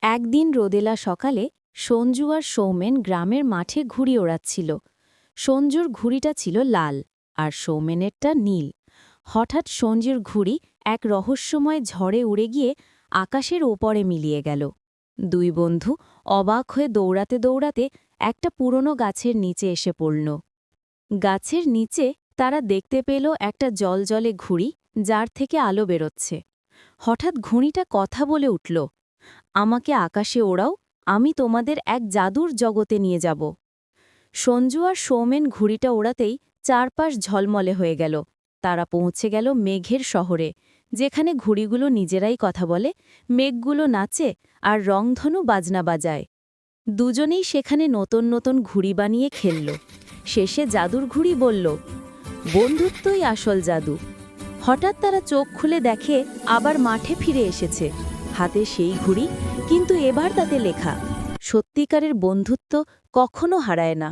একদিন রোদেলা সকালে সঞ্জু আর সৌমেন গ্রামের মাঠে ঘুড়ি ওড়াচ্ছিল। সঞ্জুর ঘুড়িটা ছিল লাল আর সৌমেনেরটা নীল। হঠাৎ সঞ্জুর ঘুড়ি এক রহস্যময় ঝড়ে উড়ে গিয়ে আকাশের ওপরে মিলিয়ে গেল। দুই বন্ধু অবাক হয়ে দৌড়াতে দৌড়াতে একটা পুরনো গাছের নিচে এসে পড়ল। গাছের নিচে তারা দেখতে পেল একটা জলজলে ঘুড়ি, যার থেকে আলো বেরোচ্ছে। হঠাৎ ঘুড়িটা কথা বলে উঠল, আমাকে আকাশে ওড়াও, আমি তোমাদের এক জাদুর জগতে নিয়ে যাব। সঞ্জু আর সৌমেন ঘুড়িটা ওড়াতেই চারপাশ ঝলমলে হয়ে গেল। তারা পৌঁছে গেল মেঘের শহরে, যেখানে ঘুড়িগুলো নিজেরাই কথা বলে, মেঘগুলো নাচে আর রংধনু বাজনা বাজায়। দুজনেই সেখানে নতুন নতুন ঘুড়ি বানিয়ে খেলল। শেষে জাদুর ঘুড়ি বলল, বন্ধুত্বই আসল জাদু। হঠাৎ তারা চোখ খুলে দেখে আবার মাঠে ফিরে এসেছে, হাতে সেই ঘুড়ি, কিন্তু এবার তাতে লেখা, সত্যিকারের বন্ধুত্ব কখনো হারায় না।